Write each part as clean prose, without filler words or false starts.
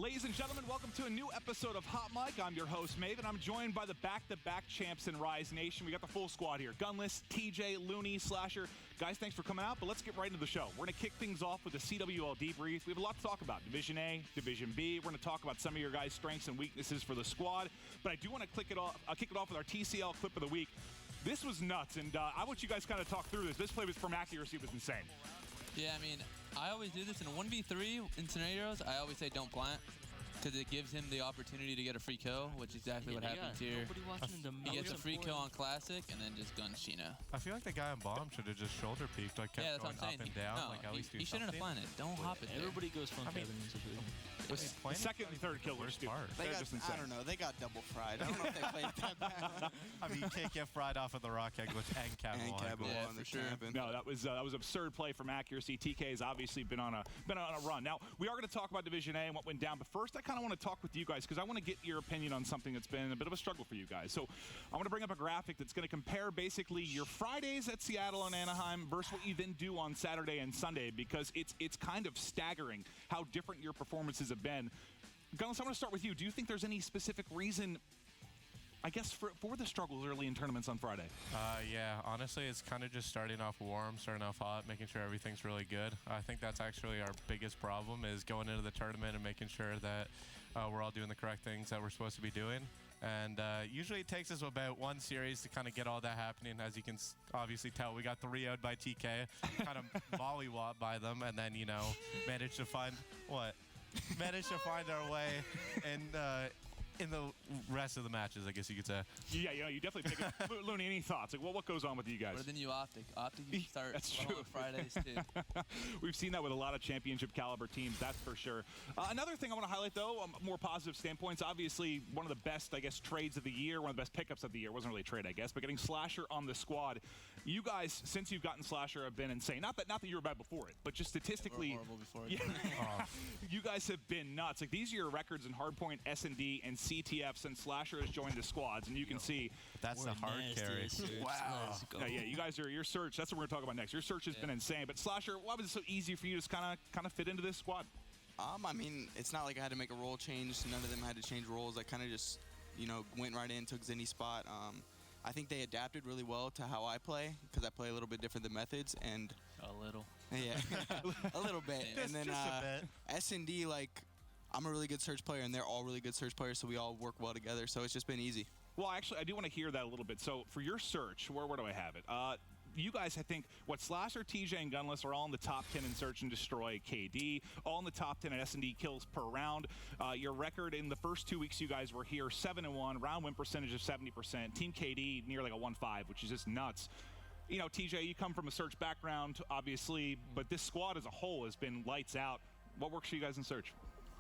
Ladies and gentlemen, welcome to a new episode of Hot Mic. I'm your host, Maven. I'm joined by the back-to-back champs in Rise Nation. We got the full squad here. Gunless, TJ, Loony, SlasheR. Guys, thanks for coming out, but let's get right into the show. We're going to kick things off with the CWL debrief. We have a lot to talk about. Division A, Division B. We're going to talk about some of your guys' strengths and weaknesses for the squad, but I do want to kick it off with our TCL clip of the week. This was nuts, and I want you guys kind of talk through this. This play was from accuracy was insane. Yeah, I mean, I always do this in a 1v3 in scenarios. I always say don't plant because it gives him the opportunity to get a free kill, which is exactly what happens here. He gets a free kill on Classic and then just guns Sheena. I feel like the guy on bomb should have just shoulder peeked, like kept going up and down, no, like at least do he shouldn't have planted. Don't hop it. Everybody goes from Kevin. The second and third kill were stupid. I don't know. They got double fried. I don't know if they played that bad. I mean, you can't get fried off of the rock egg glitch and cab wall. Yeah, for sure. No, that was absurd play from accuracy. TK has obviously been on a run. Now we are going to talk about Division A and what went down, but first I kind of want to talk with you guys because I want to get your opinion on something that's been a bit of a struggle for you guys. So I want to bring up a graphic that's going to compare basically your Fridays at Seattle and Anaheim versus what you then do on Saturday and Sunday, because it's kind of staggering how different your performances have been. Gunless, I want to start with you. Do you think there's any specific reason, I guess, for the struggles early in tournaments on Friday? Yeah, honestly, it's kind of just starting off warm, starting off hot, making sure everything's really good. I think that's actually our biggest problem, is going into the tournament and making sure that we're all doing the correct things that we're supposed to be doing. And usually it takes us about one series to kind of get all that happening. As you can obviously tell, we got 3-0'd by TK, kind of mollywopped by them, and then, you know, managed to find our way in the rest of the matches, I guess you could say. Yeah, you definitely pick it. Looney, any thoughts? Like, what goes on with you guys? Better than you Optic. Optic, you start on Fridays, too. We've seen that with a lot of championship caliber teams, that's for sure. Another thing I want to highlight, though, more positive standpoints, obviously one of the best, I guess, trades of the year, one of the best pickups of the year. It wasn't really a trade, I guess, but getting SlasheR on the squad. You guys, since you've gotten SlasheR, have been insane. Not that you were bad before it, but just statistically. Yeah, we were horrible before it. Yeah. You guys have been nuts. Like, these are your records in Hardpoint, S&D, and CTF since SlasheR has joined the squads, and you can see that's the hard carry. Wow. Yeah, you guys are your search. That's what we're going to talk about next. Your search has been insane. But SlasheR, why was it so easy for you to kind of fit into this squad? I mean, it's not like I had to make a role change. None of them had to change roles. I kind of just, went right in, took Zinni's spot. I think they adapted really well to how I play, because I play a little bit different than Methods, and a little. Yeah, a little bit. Just a bit. S&D, like, I'm a really good search player, and they're all really good search players, so we all work well together. So it's just been easy. Well, actually, I do want to hear that a little bit. So for your search, where do I have it? You guys, I think, SlasheR, TJ, and Gunless are all in the top 10 in Search and Destroy KD, all in the top 10 in S&D kills per round. Your record in the first 2 weeks you guys were here, 7-1, round win percentage of 70%, Team KD near like a 1.5, which is just nuts. You know, TJ, you come from a Search background, obviously, but this squad as a whole has been lights out. What works for you guys in Search?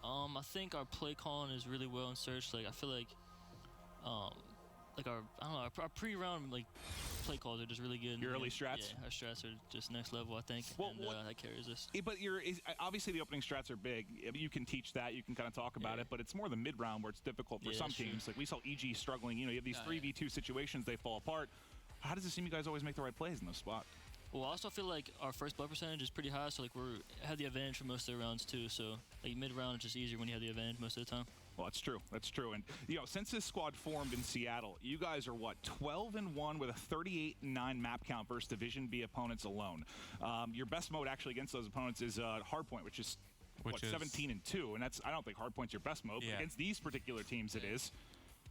I think our play calling is really well in Search. Like, I feel like, our pre-round play calls are just really good. Your early strats? Yeah, our strats are just next level, I think, and that carries us. But obviously the opening strats are big. You can teach that. You can kind of talk about it, but it's more the mid-round where it's difficult for some teams. Like, we saw EG struggling. You have these 3v2 situations, they fall apart. How does it seem you guys always make the right plays in those spots? Well, I also feel like our first blood percentage is pretty high, so like we have the advantage for most of the rounds too. So like mid-round, it's just easier when you have the advantage most of the time. Well, that's true. That's true. And since this squad formed in Seattle, you guys are 12-1 with a 38-9 map count versus Division B opponents alone. Your best mode actually against those opponents is Hardpoint, which is 17-2, and I don't think Hardpoint's your best mode, but against these particular teams it is.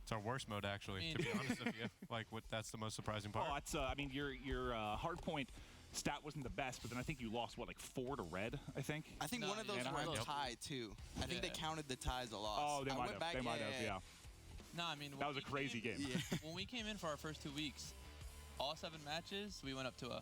It's our worst mode, actually, to be honest with you. Like, that's the most surprising part. Oh, I mean, your Hardpoint stat wasn't the best, but then I think you lost, 4 to red, I think? I think one of those were a tie, too. I think they counted the tie as a loss. Oh, they might have, yeah. No, I mean, that was a crazy game. Yeah. When we came in for our first 2 weeks, all 7 matches, we went up to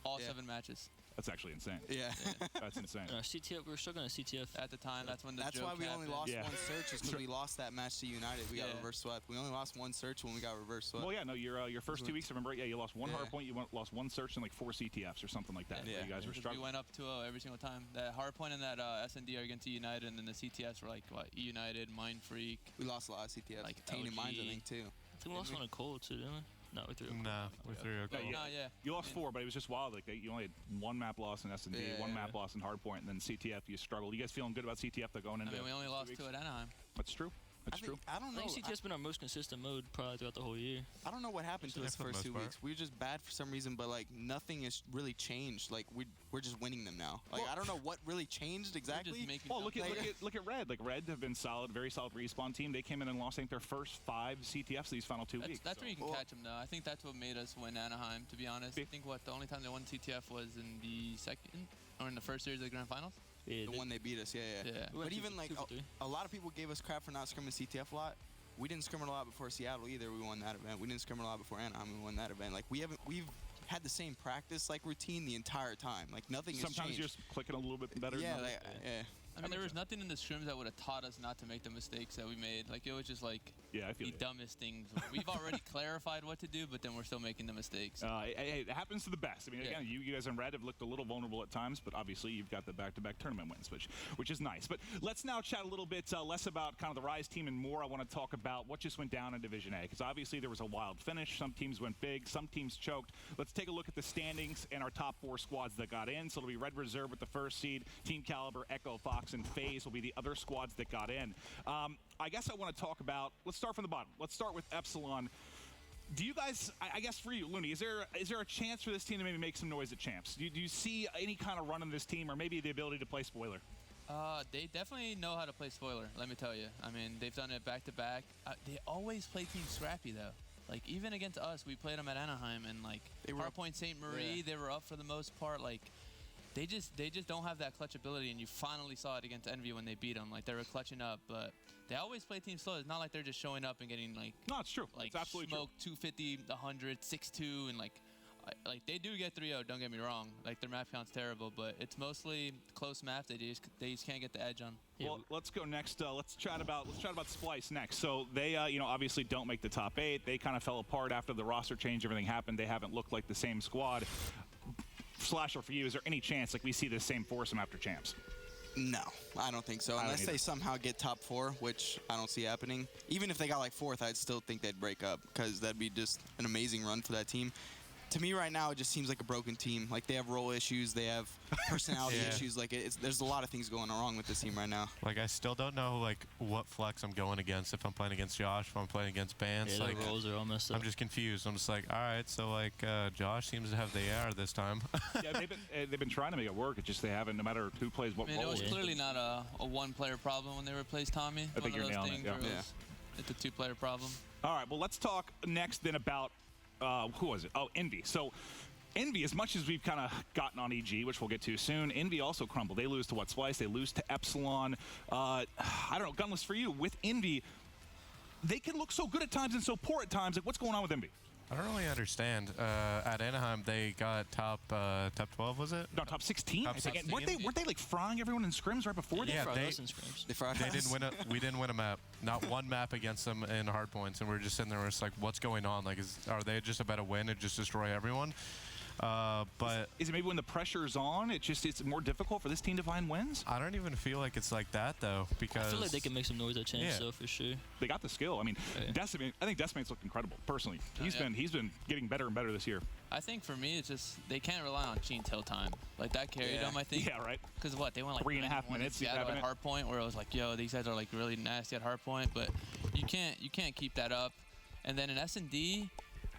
all 7 matches. That's actually insane. Yeah. That's insane. CTF, we were struggling at CTF. At the time, that's when That's why we only lost one search, is because we lost that match to United. We got reverse swept. We only lost one search when we got reverse swept. Well, yeah, no, your first 2 weeks, remember, you lost one Hardpoint, you lost one search, and 4 CTFs or something like that. Yeah. You guys were struggling. We went up 2-0 every single time. That Hardpoint and that S&D are against United, and then the CTFs were United, Mind Freak. We lost a lot of CTFs. Like Tainted Minds, I think, too. I think we lost one of Cold, too, didn't we? No, we threw. No, we threw a No, yeah. You lost 4, but it was just wild. Like you only had 1 map loss in S&D, 1 map loss in Hardpoint, and then CTF you struggled. You guys feeling good about CTF though going into? I mean, we only lost 2 at Anaheim. That's true. That's true. I don't know. I think CTF's been our most consistent mode probably throughout the whole year. I don't know what happened to us the first 2 weeks. We were just bad for some reason, but like nothing has really changed. Like we're just winning them now. Like I don't know what really changed exactly. Well, look at Red. Like Red have been solid, very solid respawn team. They came in and lost I think their first 5 CTFs these final 2 weeks. That's where you can catch them though. I think that's what made us win Anaheim. To be honest, I think the only time they won CTF was in the second or in the first series of the grand finals. Yeah, the one they beat us, yeah. But even like a lot of people gave us crap for not scrimming CTF a lot. We didn't scrim a lot before Seattle either. We won that event. We didn't scrim a lot before Anaheim. We won that event. Like we've had the same practice like routine the entire time. Like nothing has changed. Sometimes you're just clicking a little bit better. Yeah, I mean, there was nothing in the scrims that would have taught us not to make the mistakes that we made. Like, it was just like the dumbest things. We've already clarified what to do, but then we're still making the mistakes. It happens to the best. I mean, again, you guys in Red have looked a little vulnerable at times, but obviously you've got the back-to-back tournament wins, which is nice. But let's now chat a little bit less about kind of the Rise team and more. I want to talk about what just went down in Division A, because obviously there was a wild finish. Some teams went big, some teams choked. Let's take a look at the standings and our top 4 squads that got in. So it'll be Red Reserve with the first seed, Team Caliber, Echo, Fox, and FaZe will be the other squads that got in. I guess I want to talk about, let's start from the bottom. Let's start with Epsilon. Do you guys, I guess for you, Loony, is there a chance for this team to maybe make some noise at Champs? Do you see any kind of run in this team or maybe the ability to play spoiler? They definitely know how to play spoiler, let me tell you. I mean, they've done it back-to-back. They always play Team Scrappy, though. Like, even against us, we played them at Anaheim, and, like, Hardpoint St. Marie, they were up for the most part. Like, they just don't have that clutch ability, and you finally saw it against Envy when they beat them. Like, they were clutching up, but they always play team slow. It's not like they're just showing up and getting, like... No, it's true. Like, it's absolutely smoke, true. 250, 100, 6-2, and, like, they do get 3-0, don't get me wrong. Like, their map count's terrible, but it's mostly close maps. They just can't get the edge on. Well, let's go next. Let's chat about Splice next. So they, obviously don't make the top 8. They kind of fell apart after the roster change. Everything happened. They haven't looked like the same squad. SlasheR, for you, is there any chance like we see this same foursome after Champs? No, I don't think so. Unless they somehow get top 4, which I don't see happening. Even if they got like 4th, I'd still think they'd break up because that'd be just an amazing run for that team. To me right now, it just seems like a broken team. Like they have role issues, they have personality issues. Like there's a lot of things going wrong with this team right now. Like I still don't know like what flex I'm going against. If I'm playing against Josh, if I'm playing against Bance, yeah, like the roles are all messed up. I'm just confused. I'm just like, all right, so like Josh seems to have the AR this time. Yeah, they've been trying to make it work. It's just they haven't. No matter who plays what role. It was clearly not a one-player problem when they replaced Tommy. I think you're nailing it. Yeah. It's a 2-player problem. All right. Well, let's talk next then about who was it? Oh, Envy. So. Envy, as much as we've kind of gotten on EG, which we'll get to soon, Envy also crumbled. They lose to what, Splice? They lose to Epsilon. I don't know, Gunless, for you, with Envy, they can look so good at times and so poor at times. Like, what's going on with Envy? I don't really understand. At Anaheim, they got top 12, was it? No, top 16. Top 16. Weren't they like frying everyone in scrims right before? Yeah, they fried us. Didn't win we didn't win a map. Not one map against them in hardpoints, and we were just sitting there, we're just like, what's going on? Like, are they just about to win and just destroy everyone? But is it maybe when the pressure's on, it's more difficult for this team to find wins? I don't even feel like it's like that though, because I feel like they can make some noise at Champs, though, for sure. They got the skill. I mean, Decimate, I think Decimate's looked incredible. Personally, he's been getting better and better this year. I think for me, it's just they can't rely on Sheen till time. Like that carried them, I think. Yeah, right. Because what they went like 3.5 minutes at hardpoint, where it was like, yo, these guys are like really nasty at hardpoint, but you can't keep that up. And then in S&D,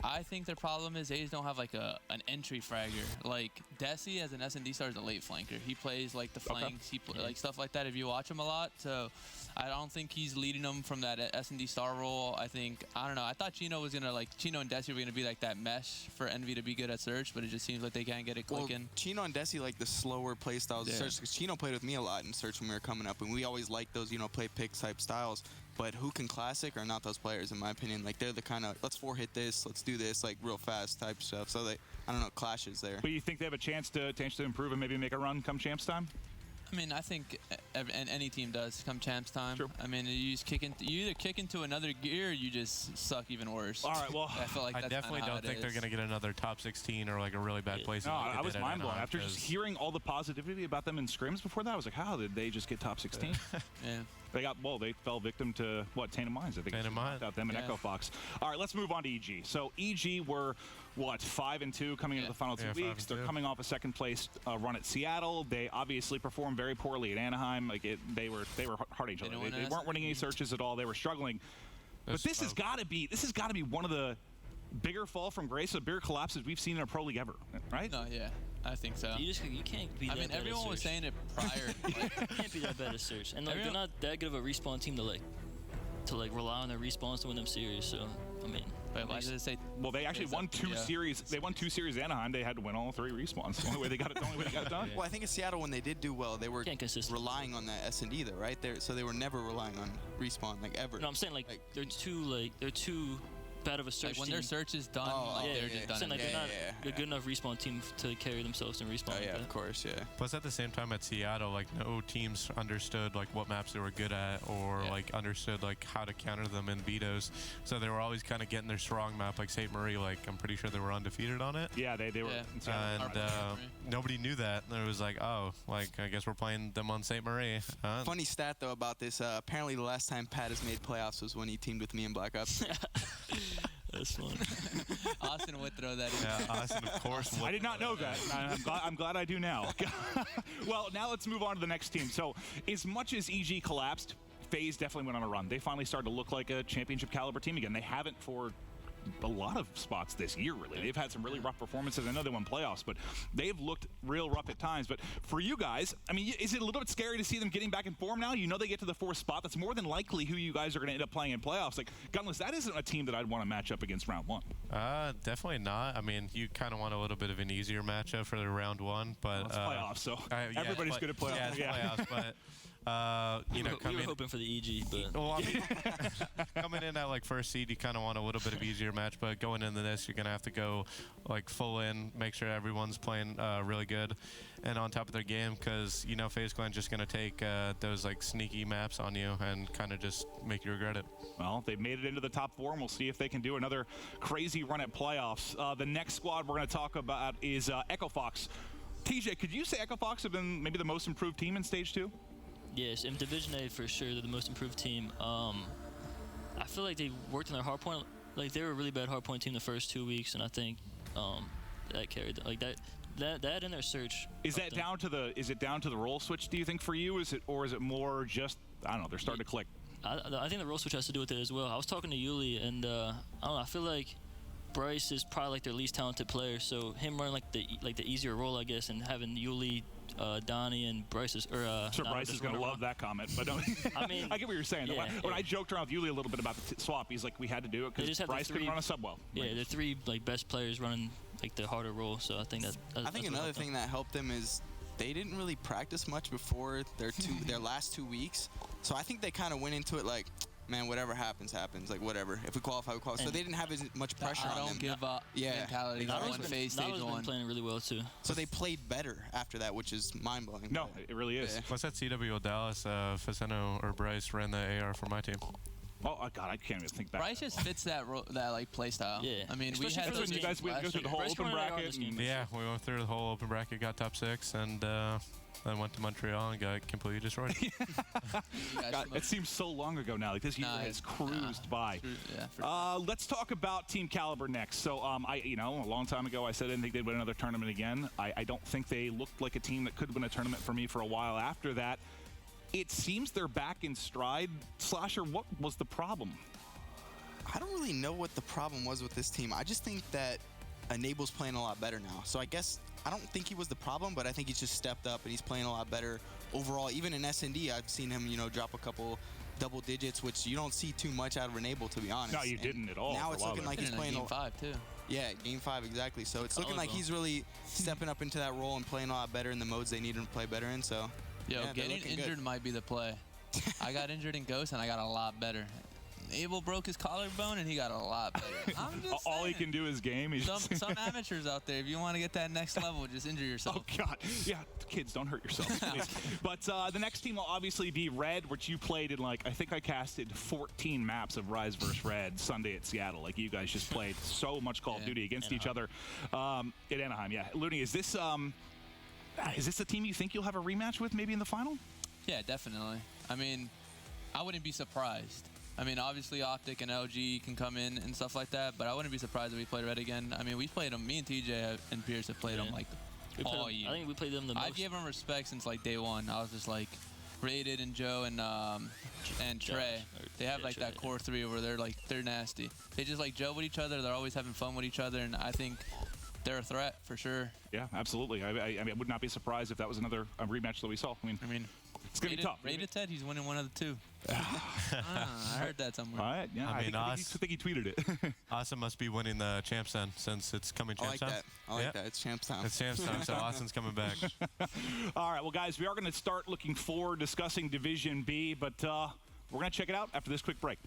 I think their problem is they just don't have like an entry fragger. Like Desi as an S&D star is a late flanker. He plays like the flanks, like stuff like that if you watch him a lot. So I don't think he's leading them from that S&D star role. I don't know. I thought Chino and Desi were gonna be like that mesh for Envy to be good at search, but it just seems like they can't get it clicking. Well, Chino and Desi like the slower play styles of search, because Chino played with me a lot in search when we were coming up, and we always liked those play pick type styles. But who can classic are not those players, in my opinion. Like they're the kind of let's 4-hit this, let's do this like real fast type stuff. So I don't know, clashes there. But you think they have a chance to improve and maybe make a run come Champs time? I mean, I think any team does come Champs time. True. I mean, you either kick into another gear, or you just suck even worse. All right, well, I feel like I definitely don't think they're going to get another top 16 or like a really bad place. No, I was mind blown after just hearing all the positivity about them in scrims before that. I was like, how did they just get top 16? Yeah. They fell victim to what? Tainted Minds, I think. Tainted Minds. Out them and Echo Fox. All right, let's move on to EG. So EG were what, 5-2 coming into the final 2 weeks. They're coming off a second place run at Seattle. They obviously performed very poorly at Anaheim. They were hurting each other. They weren't winning any searches at all. They were struggling. But this has got to be one of the bigger fall from grace, bigger collapses we've seen in a pro league ever, right? No, yeah. I think so. You can't be that bad. Everyone was saying it prior. You can't be that bad at search. And they're not that good of a respawn team to rely on their respawns to win them series. So I mean, but why did it say? Well, they actually won 2 series. They won 2 series at Anaheim. They had to win all 3 respawns. The only way they got it done. Well, I think in Seattle when they did do well, they were relying on that S&D though, right? So they were never relying on respawn ever. No, I'm saying they're too bad of a search when team. their search is done, they're just done. They're not a good enough respawn team to carry themselves and respawn. Oh yeah, of course, yeah. Plus, at the same time at Seattle, no teams understood what maps they were good at, or understood how to counter them in vetoes. So they were always kind of getting their strong map, like St. Marie. I'm pretty sure they were undefeated on it. Yeah, they were. And nobody knew that. And it was I guess we're playing them on St. Marie. Funny stat though about this. Apparently, the last time Pat has made playoffs was when he teamed with me in Black Ops. That's fun. Austin would throw that in. Yeah, Austin, of course. I did not know that. I'm glad I do now. Well, now let's move on to the next team. So, as much as EG collapsed, FaZe definitely went on a run. They finally started to look like a championship caliber team again. They haven't for a lot of spots this year, really. They've had some really rough performances. I know they won playoffs, but they've looked real rough at times. But for you guys, I mean, is it a little bit scary to see them getting back in form now? You know they get to the 4th spot. That's more than likely who you guys are going to end up playing in playoffs. Gunless, that isn't a team that I'd want to match up against round 1. Definitely not. I mean, you kind of want a little bit of an easier matchup for the round 1, but it's playoffs, so everybody's good at playoffs. Yeah, it's playoffs, but we were hoping for the EG, but well, I mean, coming in at first seed, you kind of want a little bit of easier match, but going into this, you're gonna have to go full in, make sure everyone's playing really good and on top of their game, because FaZe Clan just gonna take those sneaky maps on you and kind of just make you regret it. Well, they've made it into the top 4, and we'll see if they can do another crazy run at playoffs. The next squad we're gonna talk about is Echo Fox. TJ, could you say Echo Fox have been maybe the most improved team in Stage 2? Yes, in Division A for sure, they're the most improved team. I feel like they worked on their hardpoint. They were a really bad hardpoint team the first 2 weeks, and I think that carried that in their search. Is that down to the role switch? Do you think for you, is it more just I don't know? They're starting to click. I think the role switch has to do with it as well. I was talking to Yuli, and I don't know. I feel like Bryce is probably their least talented player, so him running the easier role, I guess, and having Yuli, Donnie, and Bryce is Bryce is going to love that comment, but I mean, I get what you're saying. Yeah, when I joked around with Yuli a little bit about the swap, he's like, we had to do it because Bryce couldn't run a sub well. Yeah, the 3 best players running the harder role, so I think I think another thing that helped them is they didn't really practice much before their last 2 weeks, so I think they kind of went into it man, whatever happens, whatever. If we qualify, we qualify. So they didn't have as much pressure on them. I don't give up mentality. FaZe Stage 1. Been playing really well, too. So they played better after that, which is mind-blowing. No, it really is. Yeah. Plus at CWL Dallas, Faceno or Bryce ran the AR for my team. Oh, God, I can't even think back. Bryce just fits that play style. Yeah. I mean, especially we had you guys went through the whole open bracket. Yeah, we went through the whole open bracket, got top 6, and then went to Montreal and got completely destroyed. God, it seems so long ago now. This year has cruised by. Yeah, let's talk about Team Caliber next. So, a long time ago, I said I didn't think they'd win another tournament again. I don't think they looked like a team that could win a tournament for me for a while after that. It seems they're back in stride. SlasheR, what was the problem? I don't really know what the problem was with this team. I just think that Enable's playing a lot better now. So I guess I don't think he was the problem, but I think he's just stepped up and he's playing a lot better overall. Even in S&D, I've seen him, drop a couple double digits, which you don't see too much out of Enable, to be honest. No, you didn't at all. Now it's looking like he's playing Game 5 too. Yeah, Game 5 exactly. So it's looking like he's really stepping up into that role and playing a lot better in the modes they need him to play better in. So getting injured might be the play. I got injured in Ghost and I got a lot better. Abel broke his collarbone and he got a lot better. I'm just all he saying. can do is game. Some amateurs out there, if you want to get that next level, just injure yourself. Oh, God. Yeah, kids, don't hurt yourselves, please. But the next team will obviously be Red, which you played in, I think I casted 14 maps of Rise vs. Red Sunday at Seattle. You guys just played so much Call of Duty against each other at Anaheim. Yeah, Loony, is this a team you think you'll have a rematch with maybe in the final? Yeah, definitely. I mean, I wouldn't be surprised. I mean, obviously Optic and LG can come in and stuff like that, but I wouldn't be surprised if we played Red again. I mean, we played them. Me and TJ and Pierce have played them like all year. I think we played them the most. I've given them respect since like day one. I was just like Rated and Joe and Trey. They have like that core three where they're nasty. They just like Joe with each other. They're always having fun with each other, and I think they're a threat for sure. Yeah, absolutely. I mean, I would not be surprised if that was another rematch that we saw. I mean, it's gonna be tough. Rated said he's winning one of the two. I heard that somewhere. All right, yeah. I think he tweeted it. Austin must be winning the champs then, since it's coming champs time. I like that. It's champs time. It's champs time, so Austin's coming back. All right, well, guys, we are going to start looking forward, discussing Division B, but we're going to check it out after this quick break.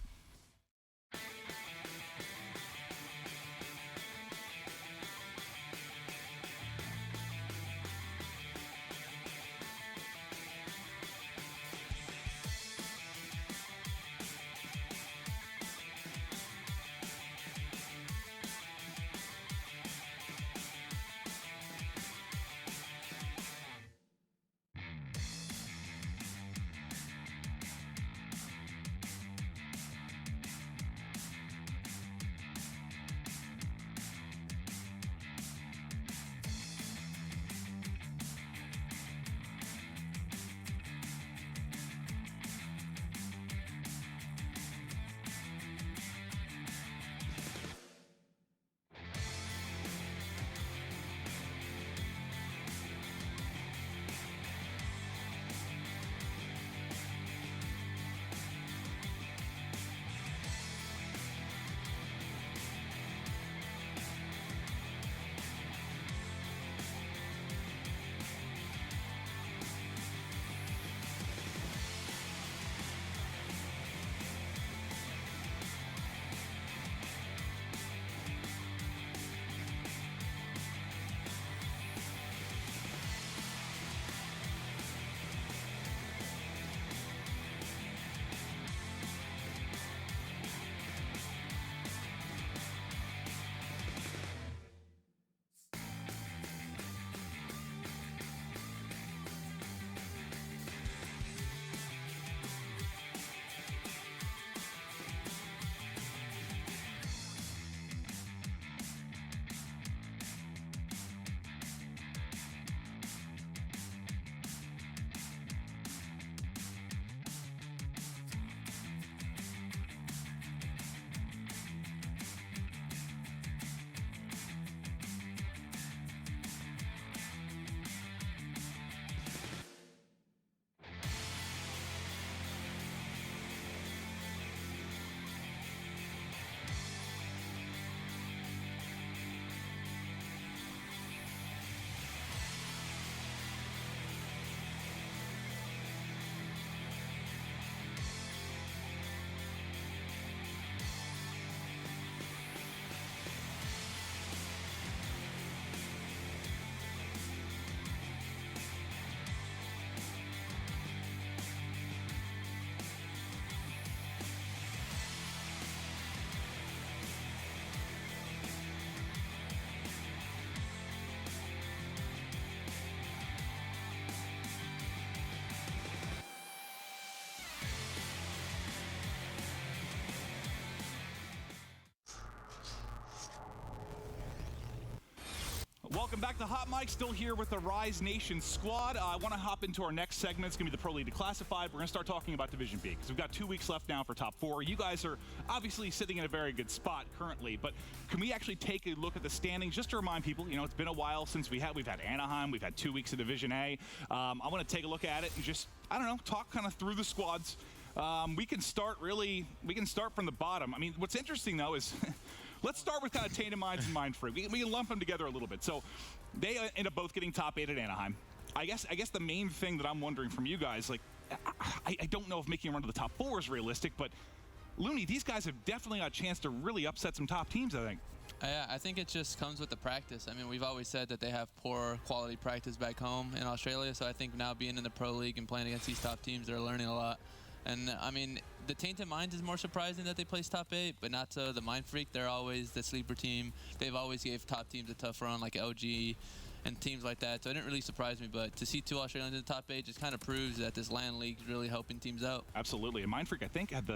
Welcome back to Hot Mic, still here with the Rise Nation squad. I want to hop into our next segment. It's going to be the Pro League Declassified. We're going to start talking about Division B because we've got 2 weeks left now for top 4. You guys are obviously sitting in a very good spot currently, but can we actually take a look at the standings just to remind people, you know, it's been a while since we've had Anaheim, we've had 2 weeks of Division A. I want to take a look at it and just, I don't know, talk kind of through the squads. We can start from the bottom. I mean, what's interesting though is let's start with kind of Tainted Minds and Mind Freak. We can lump them together a little bit. So they end up both getting top 8 at Anaheim. I guess the main thing that I'm wondering from you guys, like, I don't know if making a run to the top 4 is realistic, but Loony, these guys have definitely got a chance to really upset some top teams, I think. Yeah, I think it just comes with the practice. I mean, we've always said that they have poor quality practice back home in Australia, so I think now being in the Pro League and playing against these top teams, they're learning a lot. And, I mean, the Tainted Minds is more surprising that they place top 8, but not so the Mind Freak. They're always the sleeper team. They've always gave top teams a tough run, like LG and teams like that. So it didn't really surprise me, but to see 2 Australians in the top 8 just kind of proves that this LAN league is really helping teams out. Absolutely. And Mindfreak, I think, had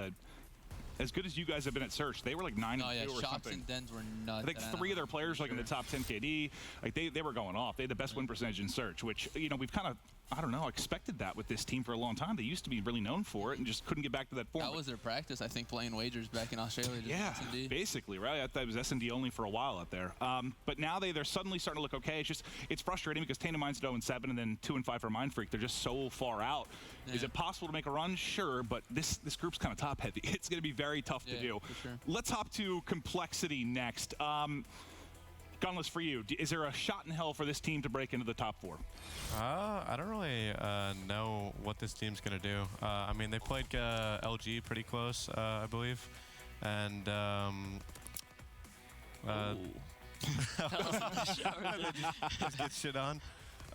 as good as you guys have been at Search, they were like 9 Oh yeah, and 2 or shots something. and dens were nuts. I think 3 of their players like in the top 10 KD, like they were going off. They had the best win percentage in Search, which, you know, we've kind of, I don't know, expected that with this team for a long time. They used to be really known for it and just couldn't get back to that form. That was their practice, I think, playing wagers back in Australia. Just Yeah, S&D. basically, right? I thought it was S&D only for a while out there. But now they're suddenly starting to look okay. It's frustrating because Tainted Mind's 0-7 and then 2-5 for Mindfreak. They're just so far out. Yeah. Is it possible to make a run? Sure, but this group's kind of top heavy. It's going to be very tough to do. For sure. Let's hop to complexity next. Gunless, for you, is there a shot in hell for this team to break into the top 4? I don't really know what this team's going to do. I mean, they played LG pretty close, I believe. And just get shit on.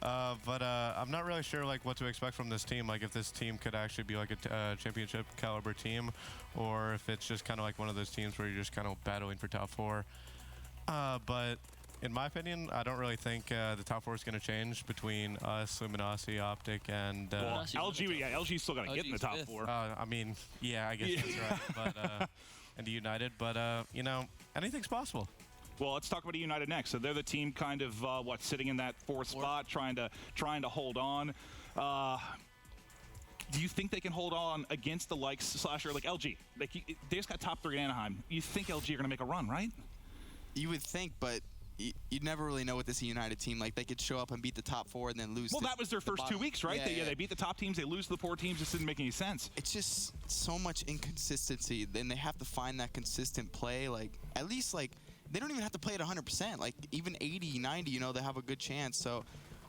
But I'm not really sure like what to expect from this team. Like if this team could actually be like a championship caliber team, or if it's just kind of like one of those teams where you're just kind of battling for top 4. But in my opinion, I don't really think the top 4 is going to change between us, Luminosity, Optic, and LG. Yeah, LG's still got to get in the top 4. I mean, yeah, I guess that's right. But and United, but you know, anything's possible. Well, let's talk about United next. So they're the team kind of sitting in that 4th spot, trying to hold on. Do you think they can hold on against the likes SlasheR, like LG? Like they just got top 3 in Anaheim. You think LG are going to make a run, right? You would think, but you'd never really know with this United team. Like, they could show up and beat the top 4 and then lose. Well, that was their first 2 weeks, right? Yeah, they beat the top teams, they lose to the poor teams. This didn't make any sense. It's just so much inconsistency. Then they have to find that consistent play. Like, at least, like, they don't even have to play at 100%. Like, even 80, 90, you know, they have a good chance. So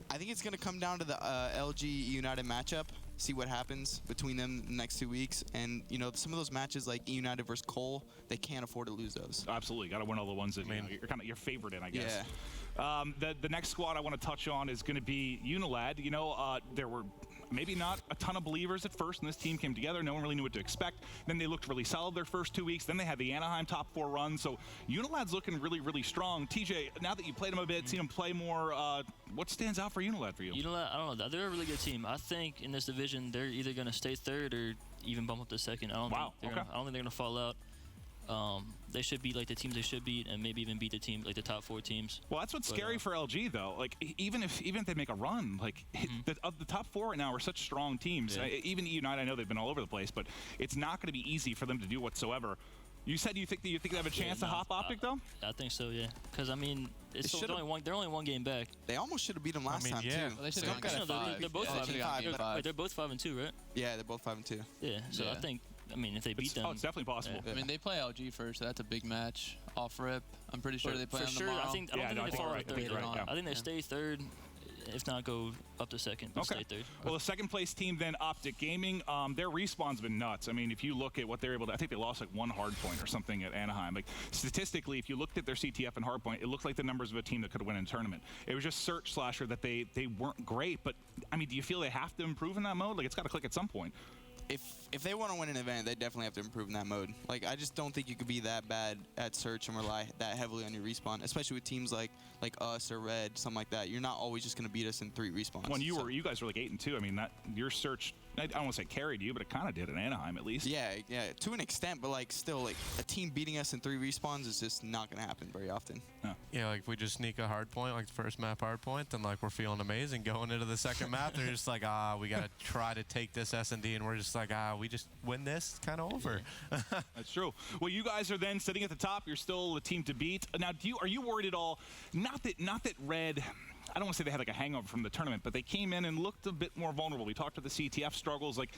I think it's going to come down to the LG United matchup. See what happens between them the next 2 weeks. And, you know, some of those matches like United versus Cole, they can't afford to lose those. Absolutely. Got to win all the ones that you're kind of your favorite in, I guess. Yeah. The next squad I want to touch on is going to be Unilad. You know, there were maybe not a ton of believers at first when this team came together. No one really knew what to expect. Then they looked really solid their first 2 weeks. Then they had the Anaheim top 4 run. So Unilad's looking really, really strong. TJ, now that you played them a bit, seen them play more, what stands out for Unilad for you? Unilad, I don't know. They're a really good team. I think in this division, they're either going to stay 3rd or even bump up to 2nd. I don't think they're going to fall out. They should beat like the teams they should beat, and maybe even beat the team like the top 4 teams. Well, that's what's scary for LG though. Like even if they make a run, like the top 4 right now are such strong teams. Yeah. Even United, I know they've been all over the place, but it's not going to be easy for them to do whatsoever. You said you think they have a chance to hop Optic though? I think so, yeah. Because I mean, they're only one game back. They almost should have beat them last time too. Well, they should have got 5. They're both 5. They're both 5-2, right? Yeah, they're both 5-2. Yeah. So I think. I mean, if they beat them, it's definitely possible. I mean, they play LG first, so that's a big match off rip. I'm pretty sure they play for them sure. tomorrow. I don't think they fall out 3rd. I think they stay 3rd. If not, go up to 2nd, but stay 3rd. Well, the 2nd place team then, Optic Gaming, their respawn's been nuts. I mean, if you look at what they're able to, I think they lost like 1 hardpoint or something at Anaheim. Like statistically, if you looked at their CTF and hardpoint, it looked like the numbers of a team that could win in a tournament. It was just Search SlasheR that they weren't great. But I mean, do you feel they have to improve in that mode? Like it's got to click at some point. If they want to win an event, they definitely have to improve in that mode. Like, I just don't think you could be that bad at Search and rely that heavily on your respawn, especially with teams like us or Red, something like that. You're not always just going to beat us in 3 respawns. When you guys were like 8-2. I mean, that your Search, I don't want to say carried you, but it kind of did in Anaheim at least. Yeah, to an extent, but like still, like a team beating us in 3 respawns is just not going to happen very often. Yeah, like if we just sneak a hard point, like the first map hard point, then like we're feeling amazing going into the 2nd map. They're just like, we got to try to take this S&D, and we're just like, we just win this, it's kind of over. That's true. Well, you guys are then sitting at the top. You're still the team to beat. Now, are you worried at all? Not that Red, I don't want to say they had like a hangover from the tournament, but they came in and looked a bit more vulnerable. We talked to the CTF struggles. Like,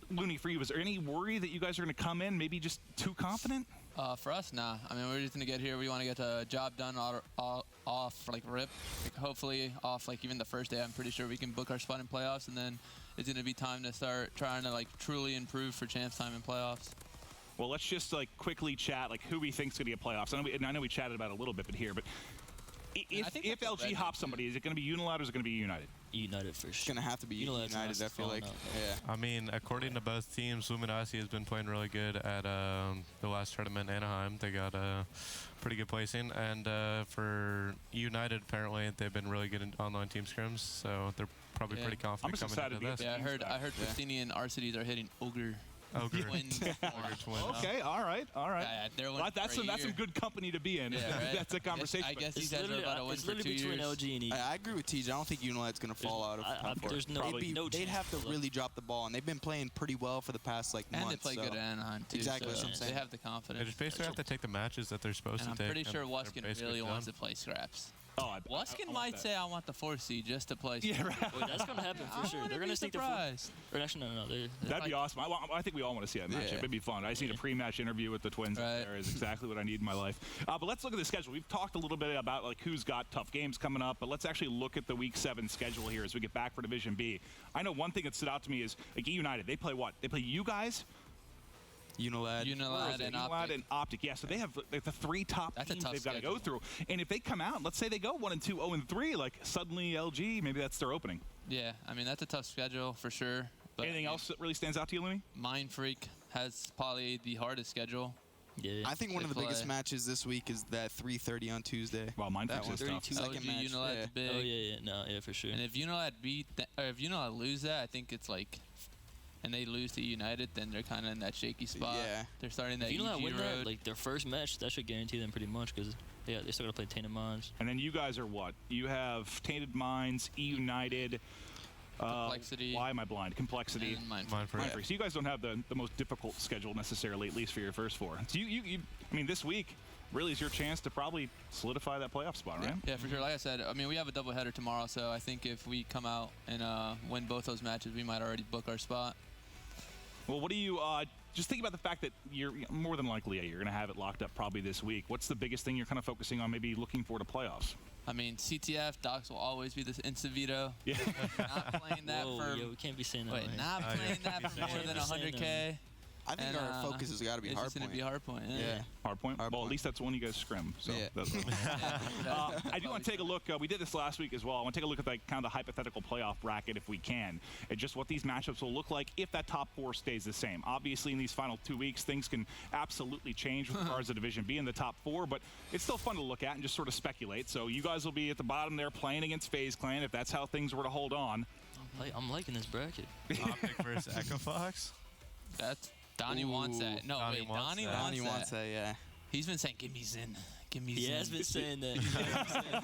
Loony, for you, was there any worry that you guys are going to come in maybe just too confident? For us, nah. I mean, we're just going to get here. We want to get the job done off like rip. Like, hopefully off like even the first day. I'm pretty sure we can book our spot in playoffs, and then it's going to be time to start trying to like truly improve for champs time in playoffs. Well, let's just like quickly chat like who we think's going to get playoffs. I know we chatted about it a little bit here, but If LG hops somebody, is it going to be Unilad or is it going to be United? United for It's sure. gonna have to be United, United. I feel like. Yeah. I mean, according to both teams, Luminasi has been playing really good at the last tournament in Anaheim. They got a pretty good placing. And for United, apparently, they've been really good in online team scrims. So they're probably pretty confident just coming into excited this. Yeah, I heard Christini and Arcides are hitting Ogre. Ogre. Twin. Okay, all right. Yeah, they're winning That's for a some year. good company to be in. Yeah, right? That's a conversation. I guess these It's guys are literally, about to win it's for 2 literally between years. LG and E. I agree with TJ. I don't think Unilad's gonna fall out of top four. There's no Probably. no They'd chance. have to really drop the ball, and they've been playing pretty well for the past like And months. they play so. good at Anaheim, too. Exactly, so that's what I'm saying. They have the They confidence. just basically have to take the matches that they're supposed And I'm to take. pretty sure and Wuskin they're basically really wants done. to play scraps. Oh, I Wuskin want might that. say, I want the 4 seed just to play Yeah, scraps. right. Wait, that's gonna happen I for sure. wouldn't They're be gonna sneak the four. surprised. Or actually, no. They're That'd be like- awesome. I think we all want to see that matchup. Yeah. It'd be fun. I seen a pre-match interview with the Twins. Right. There is exactly what I need in my life. But let's look at the schedule. We've talked a little bit about like who's got tough games coming up, but let's actually look at the Week 7 schedule here as we get back for Division B. I know one thing that stood out to me is like United. They play what? They play you guys. Unilad. Unilad and Unilad Optic. and Optic. Yeah, so they have like the 3 top That's a teams tough they've got to go schedule. through. And if they come out, let's say they go 1-2, 0-3, like suddenly LG, maybe that's their opening. Yeah, I mean, that's a tough schedule for sure. But Anything else that really stands out to you, Looney? Mind Freak has probably the hardest schedule. yeah. I think one They of the biggest play. matches this week is that 3:30 on Tuesday. Well, mine That is one. tough. 32. Second LG, match, Unilad's yeah. big. Oh yeah. No, yeah, for sure. And if Unilad or if Unilad lose that, I think it's like, and they lose to United, then they're kind of in that shaky spot. Yeah. They're starting that If you EG not win road. that, like their first match, that should guarantee them pretty much because they still gotta play Tainted Minds. And then you guys are what? You have Tainted Minds, United. Complexity. Why am I blind? Complexity. and Mind Mind Freak. Freak. Mind Freak. So you guys don't have the most difficult schedule necessarily, at least for your first 4. So I mean, this week really is your chance to probably solidify that playoff spot, right? Yeah, for sure. Like I said, I mean, we have a doubleheader tomorrow, so I think if we come out and win both those matches, we might already book our spot. Well, what do you just think about the fact that you're more than likely you're going to have it locked up probably this week. What's the biggest thing you're kind of focusing on, maybe looking for to playoffs? I mean, CTF, Docs will always be this instant veto. Yeah. Not playing that Whoa, for... yeah, we can't be saying that. Wait, right? not Oh, playing yeah. that for more than Can't be saying 100K. I think And, our focus has got to be It's just going to be hardpoint. hardpoint. Yeah. Hardpoint? Hard Well, point. at least that's the one you guys scrim. So Yeah. that's I do want to take a look. We did this last week as well. I want to take a look at like kind of the hypothetical playoff bracket if we can, and just what these matchups will look like if that top 4 stays the same. Obviously, in these final 2 weeks, things can absolutely change with regards to Division B in the top 4, but it's still fun to look at and just sort of speculate. So you guys will be at the bottom there playing against FaZe Clan if that's how things were to hold on. I'm liking this bracket. Optic versus Echo Fox. That's... Donnie wants Ooh. that. No, Donnie wait, wants Donnie that. wants Donnie that. wants that, yeah. He's been saying, give me Zin. Give me He Zin. has been saying that. He's been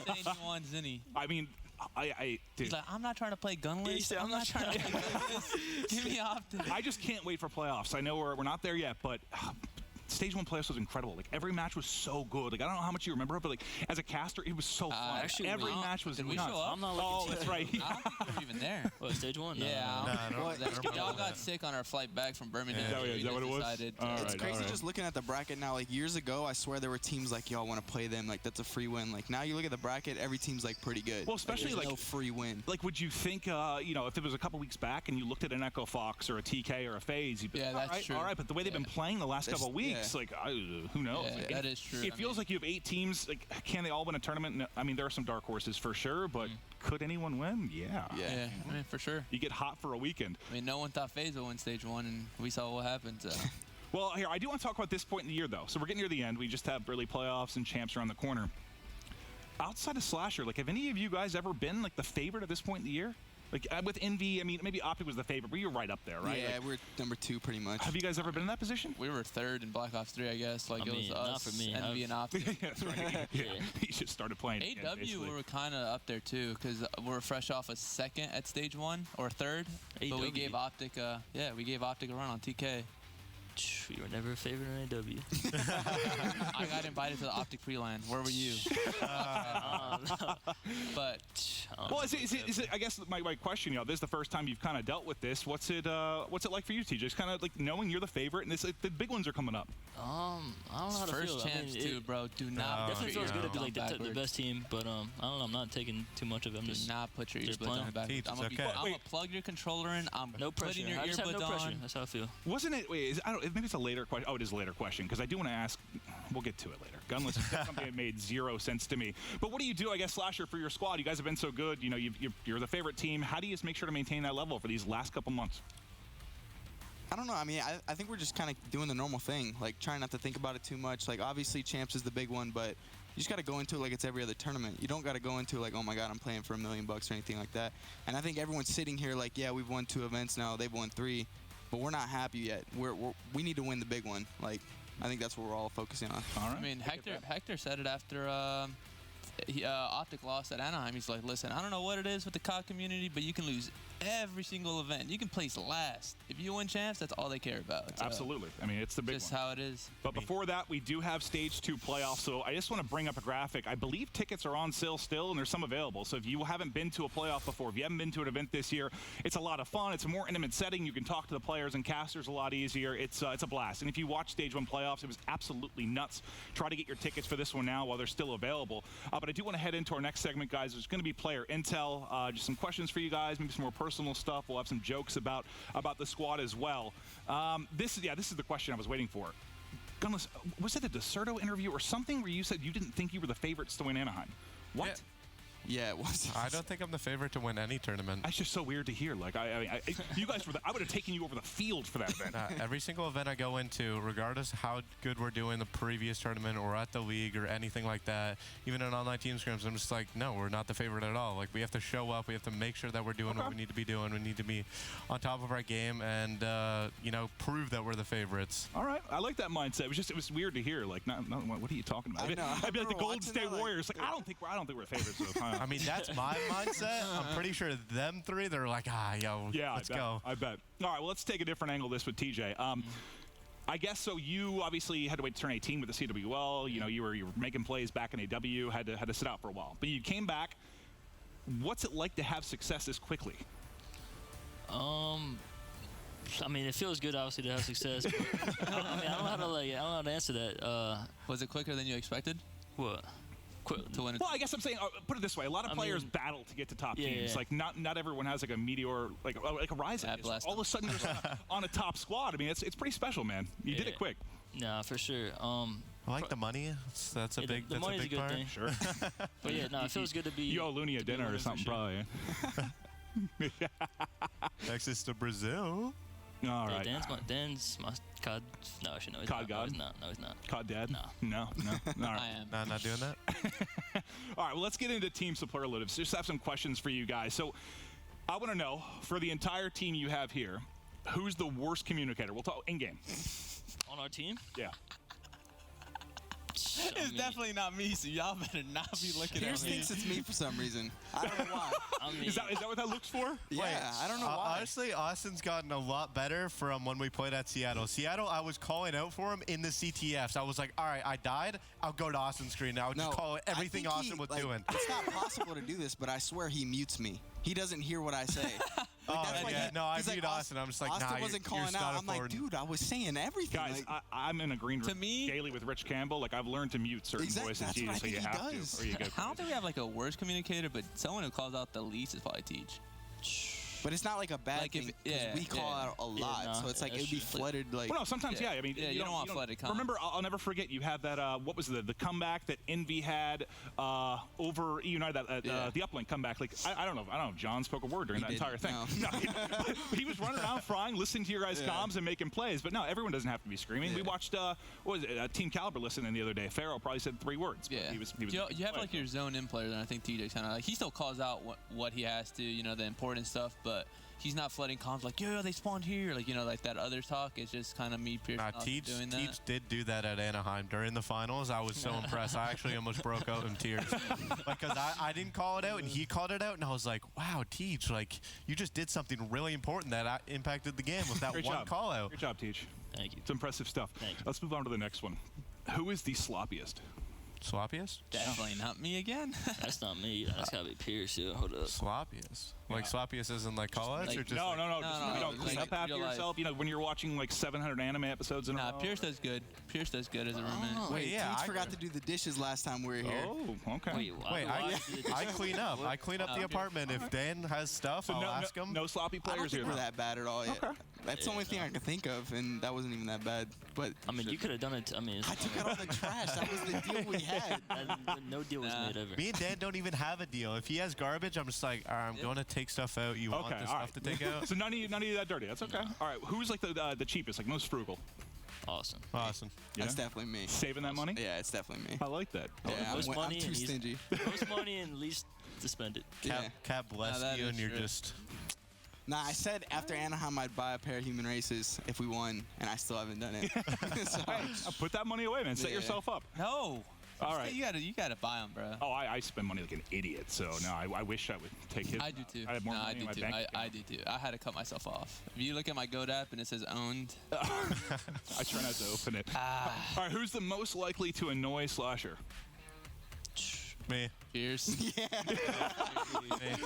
saying he wants Zinny. I mean, dude, He's like, I'm not trying to play Gunless. He said, I'm not trying to play Gunless. Give me Optic. I just can't wait for playoffs. I know we're not there yet, but Stage 1 playoffs was incredible. Like, every match was so good. Like, I don't know how much you remember it, but like, as a caster, it was so fun. actually, every we- match was did we nuts. show up? I'm not Oh, looking. that's right. I don't think we were even there. What, stage 1? Yeah. Nah, I don't Well, remember Y'all that. got sick on our flight back from Birmingham. Yeah. so Is we that what just it was? decided to- All It's right, crazy all right. just looking at the bracket now. Like years ago, I swear there were teams like y'all want to play them. Like that's a free win. Like now you look at the bracket, every team's like pretty good. Well, especially, there's like- no free win. Like, would you think, if it was a couple weeks back and you looked at an Echo Fox or a TK or a FaZe, you'd be Yeah, like, that's all right, true. all right. But the way they've been playing the last That's- couple weeks, yeah. like, who knows? Yeah, Like, that is true. It I feels mean- like you have 8 teams. Like, can they all win a tournament? No, I mean, there are some dark horses for sure, but could anyone win? Yeah. Yeah, I mean, for sure. You get hot for a weekend. I mean, no one thought FaZe would win stage 1, and we saw what happened. So. Well, here, I do want to talk about this point in the year, though. So we're getting near the end. We just have really playoffs and champs around the corner. Outside of SlasheR, like, have any of you guys ever been, like, the favorite at this point in the year? Like, with Envy, I mean, maybe Optic was the favorite, but you're right up there, right? Yeah, Like, we're number 2 pretty much. have you guys ever been in that position? We were 3rd in Black Ops 3, I guess. Like, I it mean, was not us, for me. Envy, I've- and Optic. Yeah, that's right. Yeah. He just started playing. again, AW, basically. we were kind of up there, too, because we're fresh off a 2nd at stage 1, or 3rd. But we AW. gave Optic we gave Optic a run on TK. You were never a favorite in AW. I got invited to the Optic pre-land. Where were you? But Well, is it, I guess my question, this is the first time you've kind of dealt with this. What's it like for you, TJ? Just kind of like knowing you're the favorite, and the big ones are coming up. I don't know how to first feel. champs, I mean, too, bro. Do not Definitely put feels your good to be earbuds like on the backwards. best team, but I don't know. I'm not taking too much of it. I'm Do just not put your just earbuds playing. on backwards. Teach, I'm it's gonna okay. I'm gonna plug your controller in. I'm no pressure. putting your I just have earbuds no pressure. on. That's how I feel. Wasn't it? Wait, maybe it's a later question. Oh, it is a later question because I do want to ask. we'll get to it later. Gunless is something that made zero sense to me. But what do you do, I guess, SlasheR, for your squad? You guys have been so good. You know, you're the favorite team. How do you just make sure to maintain that level for these last couple months? I don't know. I mean, I think we're just kind of doing the normal thing, like trying not to think about it too much. Like, obviously, Champs is the big one, but you just got to go into it like it's every other tournament. You don't got to go into it like, oh my God, I'm playing for $1 million or anything like that. And I think everyone's sitting here like, yeah, we've won 2 events now, they've won 3, but we're not happy yet. We need to win the big one. Like, I think that's what we're all focusing on. All right. I mean, Hector said it after Optic lost at Anaheim. He's like, listen, I don't know what it is with the COD community, but you can lose every single event. You can place last. If you win Champs, that's all they care about. So Absolutely. I mean, it's the big just one. how it is. But before that, we do have Stage 2 playoffs, so I just want to bring up a graphic. I believe tickets are on sale still, and there's some available. So if you haven't been to a playoff before, if you haven't been to an event this year, it's a lot of fun. It's a more intimate setting. You can talk to the players and casters a lot easier. It's a blast. And if you watch Stage 1 playoffs, it was absolutely nuts. Try to get your tickets for this one now while they're still available. But I do want to head into our next segment, guys. There's going to be player intel, just some questions for you guys, maybe some more personal stuff. We'll have some jokes about the squad as well. This is the question I was waiting for. Gunless, was it a DeSerto interview or something where you said you didn't think you were the favorites to win Anaheim? What? Yeah. Yeah, it was. I don't think I'm the favorite to win any tournament. That's just so weird to hear. Like, you guys were I would have taken you over the field for that event. Every single event I go into, regardless how good we're doing the previous tournament or at the league or anything like that, even in online team scrims, I'm just like, no, we're not the favorite at all. Like, we have to show up. We have to make sure that we're doing what we need to be doing. We need to be on top of our game and, you know, prove that we're the favorites. All right. I like that mindset. It was weird to hear. Like, what are you talking about? I know. I'd be like the I remember Golden State watching that, Warriors. Like, I don't think we're the favorites of the time. I mean, that's my mindset. I'm pretty sure them 3, they're like, let's go. I bet. All right, well, let's take a different angle this with TJ. I guess so. You obviously had to wait to turn 18 with the CWL. You know, you were making plays back in AW. Had to sit out for a while, but you came back. What's it like to have success this quickly? I mean, it feels good, obviously, to have success. But, I don't know how to answer that. Was it quicker than you expected? What? To win Well, I guess I'm saying, put it this way: a lot of players battle to get to top teams. Yeah. Like not everyone has like a meteor, like a rising. All of a sudden you're on a top squad. I mean, it's pretty special, man. You did it quick. Nah, for sure. I like the money. That's a big. The money's a good part. thing. Sure. But yeah, no, it feels good to be. You owe Loony a dinner or something, probably. Texas to Brazil. All right. Dan's my COD. No, actually, no, he's COD not. God? No, he's not. COD dad? No. All right. I am. No, not doing that. All right, well, let's get into team superlatives. Just have some questions for you guys. So I want to know, for the entire team you have here, who's the worst communicator? We'll talk in-game. On our team? Yeah. It's definitely not me, so y'all better not be looking Pierce at me. thinks it's me for some reason. I don't know why. I mean, Is that what that looks for? Yeah, I don't know why. Honestly, Austin's gotten a lot better from when we played at Seattle. Seattle, I was calling out for him in the CTFs. I was like, all right, I died. I'll go to Austin's screen now. Just call it everything I think Austin was doing. It's not possible to do this, but I swear he mutes me. He doesn't hear what I say. I mute Austin. I'm just like, Austin nah, wasn't you're calling out. I'm like, dude, I was saying everything. Guys, like, I'm in a green room To me- daily with Rich Campbell. Like, I've learned to mute certain voices, that's what I so you think he have does. to. Or you go I don't think we have like a worse communicator, but someone who calls out the least is probably Teach. but it's not like a bad Like if- thing because yeah, we call yeah. out a lot, nah, so it's like that's it'd be true. flooded. Like, Well, no, sometimes, Yeah. yeah. I mean, Yeah, you don't want flooded comms. Remember, I'll never forget, you had that, what was the comeback that Envy had over United, the uplink comeback. Like, I don't know if John spoke a word during that didn't, entire thing. no. He was running around frying, listening to your guys' comms and making plays. But no, everyone doesn't have to be screaming. We watched, what was it, Team Caliber listening the other day. Pharaoh probably said 3 words. But Yeah. he was you have like your zone in player, and I think TJ kind of like he still calls out what he has to, you know, the important stuff, but he's not flooding comms like, yeah, they spawned here, like, you know, like that other talk. It's just kind of me Pierce doing that. Teach did do that at Anaheim during the finals. I was so impressed. I actually almost broke out in tears because I didn't call it out and he called it out, and I was like, wow, Teach, like you just did something really important that impacted the game with that one call out. Great job, Teach. Thank you. It's impressive stuff. Thank you. Let's move on to the next one. Who is the sloppiest? Sloppiest? Definitely not me again. That's not me. That's gotta be Pierce. Yeah, hold up. Sloppiest. Like Sloppiest isn't like call-outs or just no, like, no, no, just, you know, clean like up after real life. yourself. You know, when you're watching like 700 anime episodes in a row. Pierce does good. Pierce does good as a roommate. Oh, Wait, yeah, Teach I- forgot to do the dishes last time we were here. Oh, okay. Wait, Wait, I clean up. I clean up the apartment. If Dan has stuff, So I'll no, ask him. no sloppy I don't players think here. we're that bad at all yet. Okay. That's the only thing I can think of, and that wasn't even that bad. But I mean, you could have done it. I mean, I took out all the trash. That was the deal we had. no deal was made ever. Me and Dan don't even have a deal. If he has garbage, I'm just like, all right, I'm going to take stuff out. You want Okay, this all stuff right. to take out? So none of you that dirty. That's okay. All right. Who's like the cheapest, like most frugal? Awesome. Awesome. That's definitely me. Saving that money? Yeah, it's definitely me. I like that. Yeah, Most I'm money too and he's- stingy. Most money and least to spend it. Yeah. Cap bless that you, is and you're true. just. Nah, I said after Anaheim I'd buy a pair of human races if we won, and I still haven't done it. So, Put that money away, man. Set Yeah. yourself up. No. All right. You gotta buy them, bro. Oh, I spend money like an idiot. So no, I wish I would take his. I do too. I have more no, money I in do my too. bank I account. do too. I had to cut myself off. If you look at my Goat app and it says owned, I try not to open it. All right, who's the most likely to annoy SlasheR? Me. Pierce. yeah.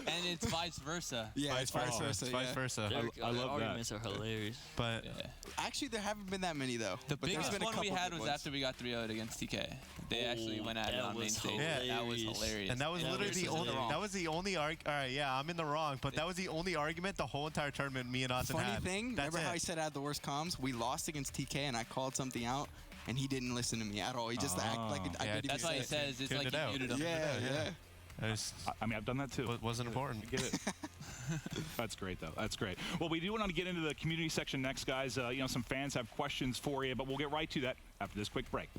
And it's vice versa. Yeah, Vice it's vice versa. versa. It's yeah. vice versa. Their I love that. arguments are hilarious. But Yeah. Actually, there haven't been that many though. The but there's biggest been a one we couple had good was ones. after we got 3-0'd against TK. They actually went at it that on main was stage. hilarious. That was hilarious. and that was Yeah, literally this the is only. wrong. That was the only All right, yeah, I'm in the wrong, but that was the only argument the whole entire tournament me and Austin Funny had. thing, That's remember how it. he said I had the worst comms? We lost against TK, and I called something out, and he didn't listen to me at all. He just acted like I Yeah, didn't That's even why he say it. says it's Tuned like it he out. muted him. Yeah, yeah. It I mean, I've done that too. wasn't important. Get it. That's great, though. That's great. Well, we do want to get into the community section next, guys. You know, some fans have questions for you, but we'll get right to that after this quick break.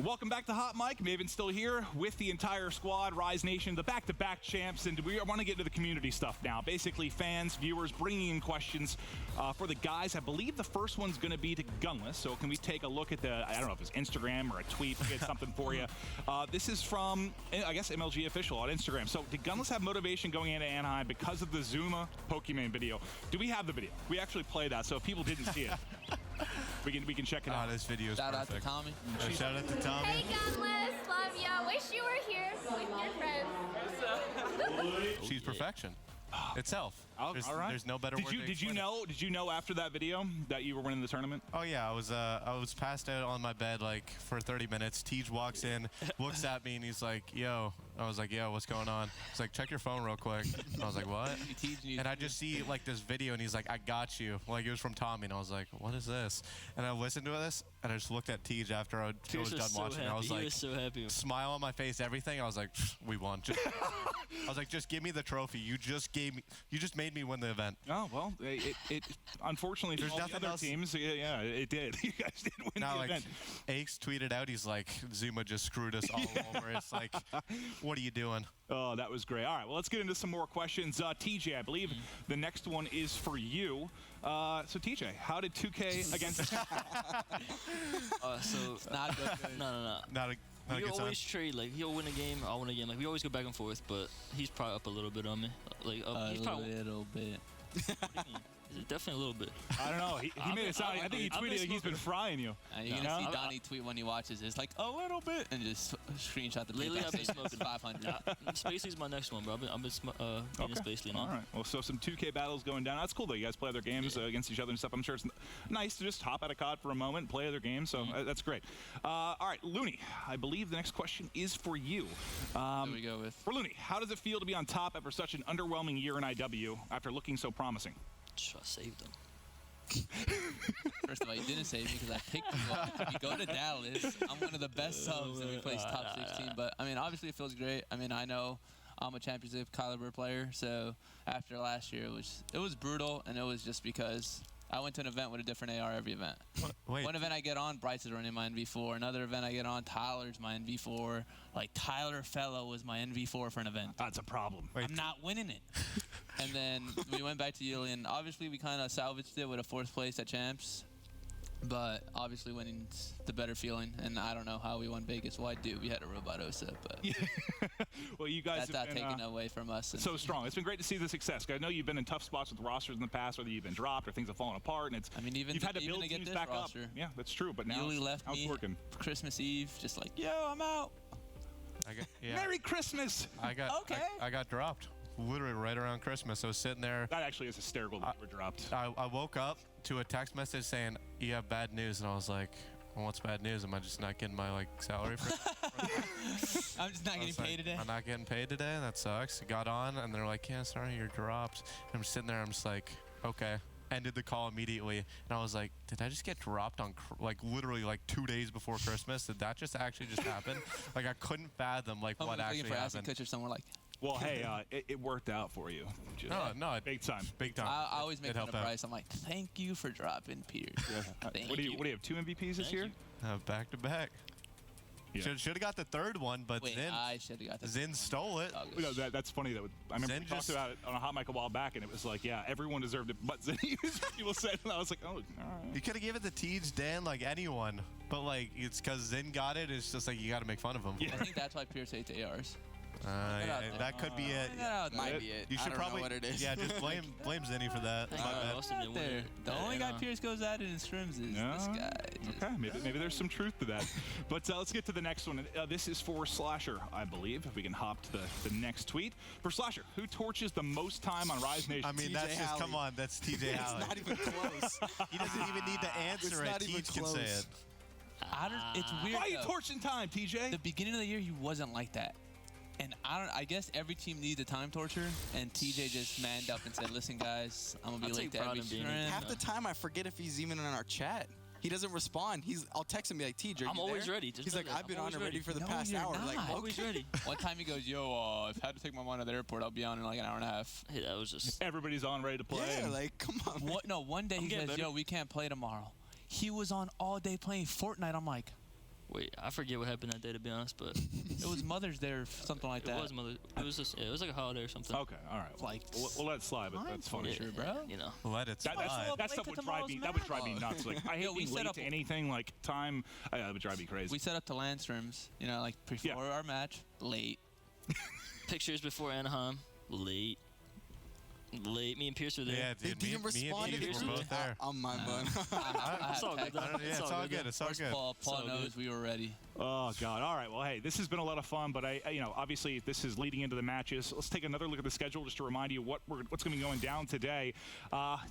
Welcome back to Hot Mic. Maven still here with the entire squad, Rise Nation, the back-to-back champs, and we want to get into the community stuff now. Basically, fans, viewers, bringing in questions for the guys. I believe the first one's going to be to Gunless, so can we take a look at the, I don't know if it's Instagram or a tweet, we get something for you. This is from, I guess, MLG Official on Instagram. So did Gunless have motivation going into Anaheim because of the Zuma Pokemon video? Do we have the video? We actually played that, so if people didn't see it, we can check it out. Oh, this video is Shout perfect. out to Tommy. Shout out to Tommy. Hey Gunless, love ya. Wish you were here with your friends. She's perfection itself. All right. There's no better word to Did you explain it. know? Did you know after that video that you were winning the tournament? Oh yeah, I was passed out on my bed like for 30 minutes. Tej walks in, looks at me, and he's like, "Yo." I was like, "Yo, what's going on?" He's like, "Check your phone real quick." And I was like, "What?" And I just see like this video, and he's like, "I got you." Like it was from Tommy, and I was like, "What is this?" And I listened to this, and I just looked at Tej after I was done watching. Happy. I was like, he was so happy. Smile on my face, everything. I was like, "We won." I was like, "Just give me the trophy. You just made me win the event." Oh well, it unfortunately for There's all the nothing other else. teams, yeah, it did. You guys did win Now, the like, event. Aches tweeted out, he's like, Zuma just screwed us all over. It's like, what are you doing? Oh, that was great. All right, well, let's get into some more questions. TJ, I believe the next one is for you. So, TJ, how did 2K against... So Not good. no. Not a We good sign. always trade. Like he'll win a game, I'll win a game. Like we always go back and forth. But he's probably up a little bit on me. Like he's A probably little bit. definitely a little bit. I don't know. He made it sound... I think he tweeted like he's been frying you. You're gonna see Donnie tweet when he watches. It's like a little bit, and just screenshot the tweet. Lately, I've been smoking 500. Spacely's my next one, bro. I've been beating Spacely now. All right. Well, so some 2K battles going down. That's cool, though. You guys play other games against each other and stuff. I'm sure it's nice to just hop out of COD for a moment and play other games, so that's great. All right, Loony, I believe the next question is for you. There we go with. For Loony, how does it feel to be on top after such an underwhelming year in IW after looking so promising? I saved him. First of all, you didn't save me because I picked you up. You go to Dallas. I'm one of the best subs, and we placed top 16. But, I mean, obviously it feels great. I mean, I know I'm a championship caliber player, so after last year, it was brutal, and it was just because I went to an event with a different AR every event. Wait. One event I get on, Bryce is running my NV4. Another event I get on, Tyler's my NV4. Like, Tyler Fellow was my NV4 for an event. That's a problem. Wait. I'm not winning it. And then we went back to Yili, and obviously we kind of salvaged it with a 4th place at Champs. But obviously winning's the better feeling, and I don't know how we won Vegas. Well, I do. We had a Robotosa, but Well, you guys that's not have been taken away from us. so strong. It's been great to see the success. I know you've been in tough spots with rosters in the past, whether you've been dropped or things have fallen apart, and it's I mean, even you've had to even build to get teams this back roster. up. Yeah, that's true. But now Yuli left how's me it working? Christmas Eve, just like, yo, I'm out. Merry Christmas! I Okay. got dropped literally right around Christmas. I was sitting there. That actually is hysterical that you were dropped. I woke up to a text message saying, "You have bad news," and I was like, well, "What's bad news? Am I just not getting my salary for?" I'm just not getting paid today. I'm not getting paid today. That sucks. Got on, and they're like, "Yeah, sorry, you're dropped." And I'm sitting there. I'm just like, "Okay." Ended the call immediately, and I was like, "Did I just get dropped on literally 2 days before Christmas? Did that just actually just happen?" Like I couldn't fathom what Looking actually for acid happened. pitcher somewhere like. Well, hey, it worked out for you. Just No, big time. big time. I always make It fun of helped out. Bryce. I'm like, thank you for dropping Pierce. Thank What do you have? 2 MVPs this Thank year? you. Back to back. Yeah. Should have got the 3rd one, but Wait, I should have got that. Zin stole it. You know, that's funny. I remember Zen we talked just- about it on a Hot Mic a while back, and it was like, yeah, everyone deserved it, but Zen. People said, and I was like, oh, all right. You could have given it to Tej, Dan, anyone, but it's because Zin got it. It's just you got to make fun of him. Yeah. I think that's why Pierce hates ARs. Yeah, that could be it. Might be it. You I should don't probably know what it is. Yeah, just blame Zinni for that. Thank My you. bad. Austin didn't win There. it. The only guy Yeah. Pierce goes at it in scrims is Yeah. this guy. Just- Okay, maybe there's some truth to that. But let's get to the next one. This is for SlasheR, I believe. If we can hop to the next tweet. For SlasheR, who torches the most time on Rise Nation? I mean, TJ that's just, HaLy. come on, that's TJ It's HaLy. not even close. He doesn't even need to answer it. not even Tej can say close. it. It's weird. Why are you though. torching time, TJ? The beginning of the year, he wasn't like that. And I guess every team needs a time torture, and TJ just manned up and said, listen, guys, I'm going to be I'll late take to pride every in being scrim. Half the time I forget if he's even in our chat. He doesn't respond. I'll text him and be like, TJ, I'm you always there? ready. Just He's know like, that. I've been I'm on always it ready ready. for the No, past you're hour. not. Like, Always okay. ready. One time he goes, yo, if I had to take my mom to the airport, I'll be on in like an hour and a half. Hey, that was just. Everybody's on, ready to play. Yeah, and- like, come on, man. One day he getting says, better. yo, we can't play tomorrow. He was on all day playing Fortnite. I'm like, Wait, I forget what happened that day, to be honest, but It was Mother's Day or something like that. it was Mother. It was just, it was like a holiday or something. Okay, all right. Like, We'll let it slide, but that's funny. Sure, bro. You know. Let it That, slide. that's stuff would drive me. That would drive me nuts. Like I hate Yeah, we being set late up to anything. Like time, that would drive me crazy. We set up to Landstrom's, you know, like before our match, late. Pictures before Anaheim, late. Me and Pierce were there. Yeah, They dude. didn't respond to me the and Pierce group were both chat there. on my bun. It's all good. Yeah, it's all good. It's all good. Paul all knows we were ready. Oh God! All right. Well, hey, this has been a lot of fun, but you know, obviously this is leading into the matches. Let's take another look at the schedule just to remind you what's going to be going down today.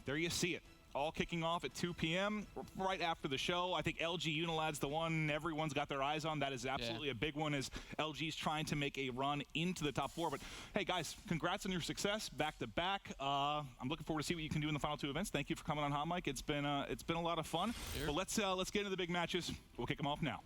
There you see it. All kicking off at 2 p.m. right after the show. I think LG Unilad's the one everyone's got their eyes on. That is absolutely a big one as LG's trying to make a run into the top 4. But hey, guys, congrats on your success back to back. I'm looking forward to see what you can do in the final 2 events. Thank you for coming on Hot Mic. It's been a lot of fun. Sure. But let's get into the big matches. We'll kick them off now.